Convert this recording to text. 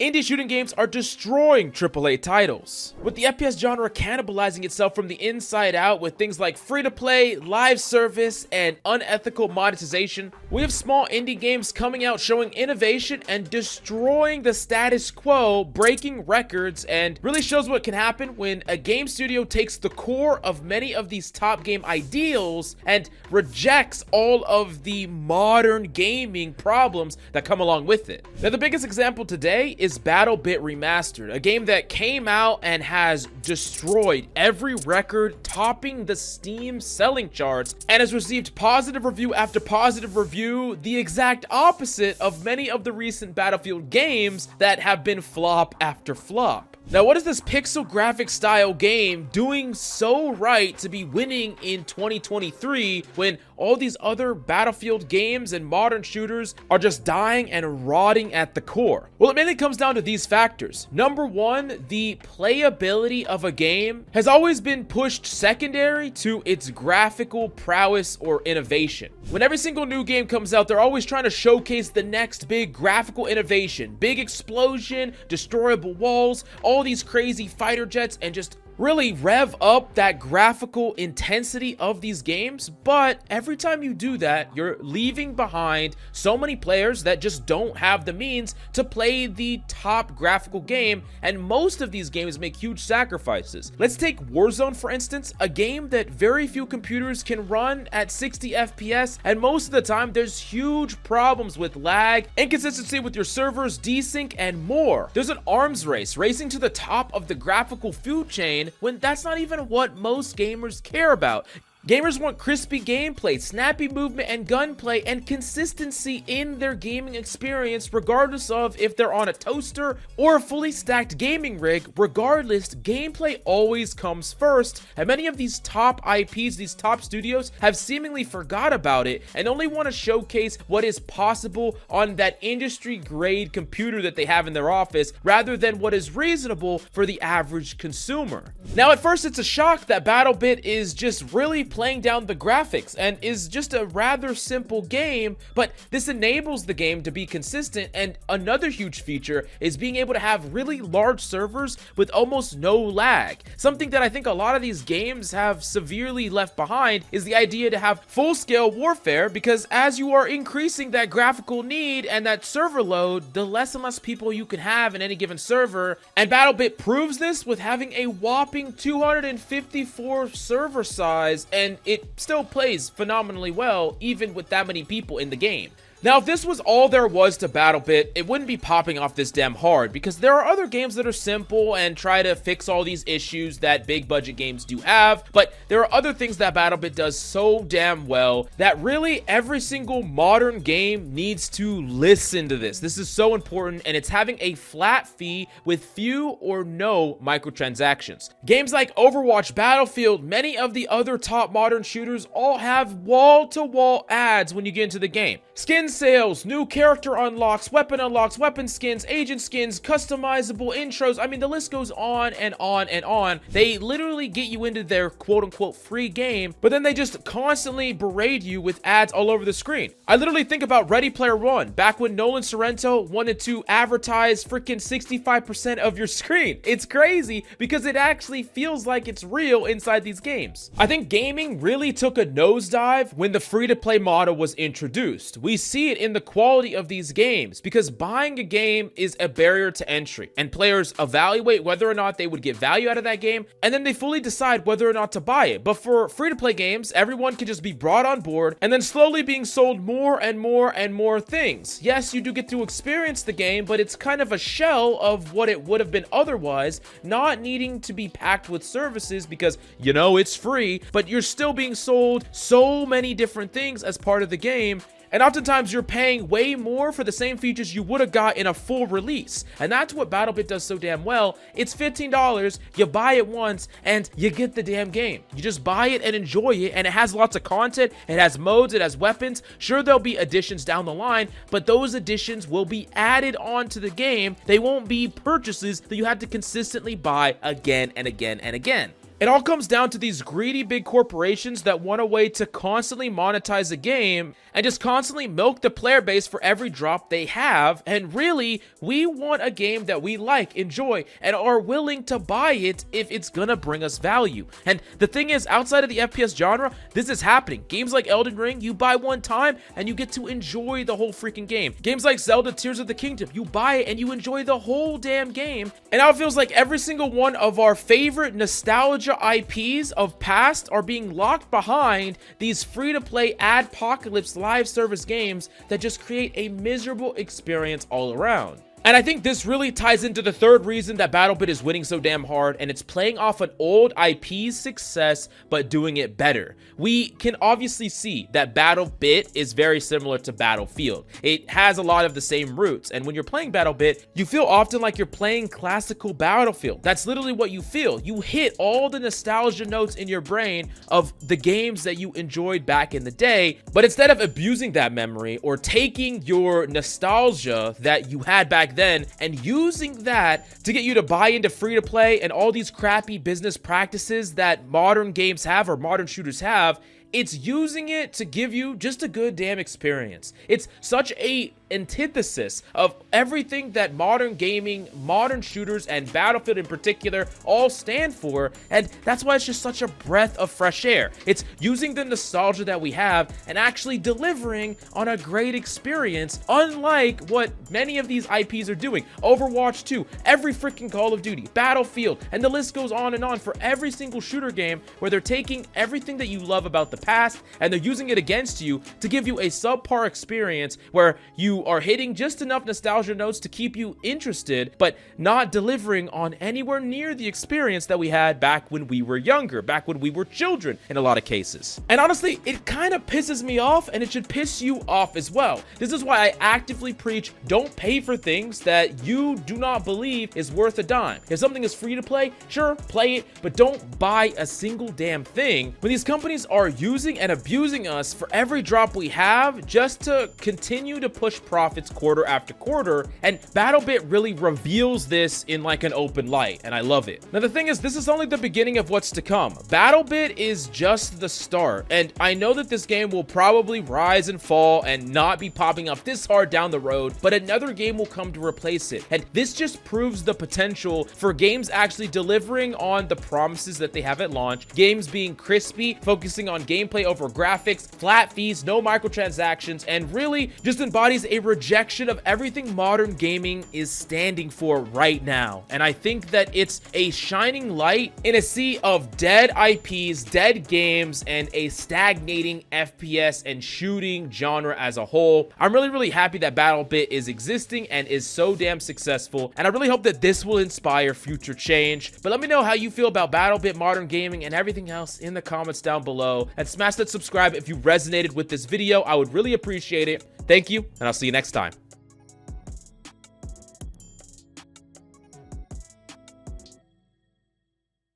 indie shooting games are destroying AAA titles, with the FPS genre cannibalizing itself from the inside out with things like free-to-play, live service, and unethical monetization. We have small indie games coming out showing innovation and destroying the status quo, breaking records, and really shows what can happen when a game studio takes the core of many of these top game ideals and rejects all of the modern gaming problems that come along with it. Now, the biggest example today is Battlebit Remastered, a game that came out and has destroyed every record, topping the Steam selling charts, and has received positive review after positive review, the exact opposite of many of the recent Battlefield games that have been flop after flop. Now, what is this pixel graphic style game doing so right to be winning in 2023 when all these other Battlefield games and modern shooters are just dying and rotting at the core? Well, it mainly comes down to these factors. Number one, the playability of a game has always been pushed secondary to its graphical prowess or innovation. When every single new game comes out, they're always trying to showcase the next big graphical innovation, big explosion, destroyable walls, all these crazy fighter jets, and just really rev up that graphical intensity of these games. But every time you do that, you're leaving behind so many players that just don't have the means to play the top graphical game, and most of these games make huge sacrifices. Let's take Warzone, for instance, a game that very few computers can run at 60 FPS, and most of the time there's huge problems with lag, inconsistency with your servers, desync, and more. There's an arms race racing to the top of the graphical food chain when that's not even what most gamers care about. Gamers want crispy gameplay, snappy movement and gunplay, and consistency in their gaming experience regardless of if they're on a toaster or a fully stacked gaming rig. Regardless, gameplay always comes first, and many of these top IPs, these top studios, have seemingly forgot about it and only want to showcase what is possible on that industry-grade computer that they have in their office rather than what is reasonable for the average consumer. Now, at first, it's a shock that Battlebit is just really playing down the graphics and is just a rather simple game, but this enables the game to be consistent. And another huge feature is being able to have really large servers with almost no lag. Something that I think a lot of these games have severely left behind is the idea to have full-scale warfare, because as you are increasing that graphical need and that server load, the less and less people you can have in any given server. And Battlebit proves this with having a whopping 254 server size, and it still plays phenomenally well even with that many people in the game. Now, if this was all there was to Battlebit, it wouldn't be popping off this damn hard, because there are other games that are simple and try to fix all these issues that big budget games do have, but there are other things that Battlebit does so damn well that really every single modern game needs to listen to this. This is so important, and it's having a flat fee with few or no microtransactions. Games like Overwatch Battlefield, many of the other top modern shooters all have wall-to-wall ads when you get into the game. Skin sales, new character unlocks, weapon skins, agent skins, customizable intros. I mean, the list goes on and on and on. They literally get you into their quote-unquote free game, but then they just constantly berate you with ads all over the screen. I literally think about Ready Player One, back when Nolan Sorrento wanted to advertise freaking 65% of your screen. It's crazy because it actually feels like it's real inside these games. I think gaming really took a nosedive when the free-to-play model was introduced. We see it in the quality of these games, because buying a game is a barrier to entry, and players evaluate whether or not they would get value out of that game, and then they fully decide whether or not to buy it. But for free-to-play games, everyone can just be brought on board and then slowly being sold more and more and more things. Yes, you do get to experience the game, but it's kind of a shell of what it would have been otherwise, not needing to be packed with services because, you know, it's free, but you're still being sold so many different things as part of the game. And oftentimes you're paying way more for the same features you would have got in a full release. And that's what Battlebit does so damn well. It's $15, you buy it once, and you get the damn game. You just buy it and enjoy it, and it has lots of content, it has modes, it has weapons. Sure, there'll be additions down the line, but those additions will be added onto the game. They won't be purchases that you have to consistently buy again and again and again. It all comes down to these greedy big corporations that want a way to constantly monetize a game and just constantly milk the player base for every drop they have. And really, we want a game that we like, enjoy, and are willing to buy it if it's gonna bring us value. And the thing is, outside of the FPS genre, this is happening. Games like Elden Ring, you buy one time and you get to enjoy the whole freaking game. Games like Zelda Tears of the Kingdom, you buy it and you enjoy the whole damn game. And now it feels like every single one of our favorite nostalgia IPs of past are being locked behind these free-to-play adpocalypse live service games that just create a miserable experience all around. And I think this really ties into the third reason that Battlebit is winning so damn hard, and it's playing off an old IP's success, but doing it better. We can obviously see that Battlebit is very similar to Battlefield. It has a lot of the same roots, and when you're playing Battlebit, you feel often like you're playing classical Battlefield. That's literally what you feel. You hit all the nostalgia notes in your brain of the games that you enjoyed back in the day, but instead of abusing that memory or taking your nostalgia that you had back then and using that to get you to buy into free-to-play and all these crappy business practices that modern games have or modern shooters have, it's using it to give you just a good damn experience. It's such a antithesis of everything that modern gaming, modern shooters, and Battlefield in particular all stand for, and that's why it's just such a breath of fresh air. It's using the nostalgia that we have and actually delivering on a great experience, unlike what many of these IPs are doing. Overwatch 2, every freaking Call of Duty, Battlefield, and the list goes on and on for every single shooter game where they're taking everything that you love about the past and they're using it against you to give you a subpar experience where you are hitting just enough nostalgia notes to keep you interested, but not delivering on anywhere near the experience that we had back when we were younger, back when we were children in a lot of cases. And honestly, it kind of pisses me off, and it should piss you off as well. This is why I actively preach don't pay for things that you do not believe is worth a dime. If something is free to play, sure, play it, but don't buy a single damn thing. When these companies are using and abusing us for every drop we have just to continue to push profits quarter after quarter, and Battlebit really reveals this in like an open light, and I love it. Now the thing is, this is only the beginning of what's to come. Battlebit is just the start, and I know that this game will probably rise and fall and not be popping up this hard down the road, but another game will come to replace it, and this just proves the potential for games actually delivering on the promises that they have at launch, games being crispy, focusing on gameplay over graphics, flat fees, no microtransactions, and really just embodies a rejection of everything modern gaming is standing for right now. And I think that it's a shining light in a sea of dead IPs, dead games, and a stagnating FPS and shooting genre as a whole. I'm really happy that Battlebit is existing and is so damn successful, and I really hope that this will inspire future change. But let me know how you feel about Battlebit, modern gaming, and everything else in the comments down below, and smash that subscribe if you resonated with this video. I would really appreciate it. Thank you, and I'll see you next time.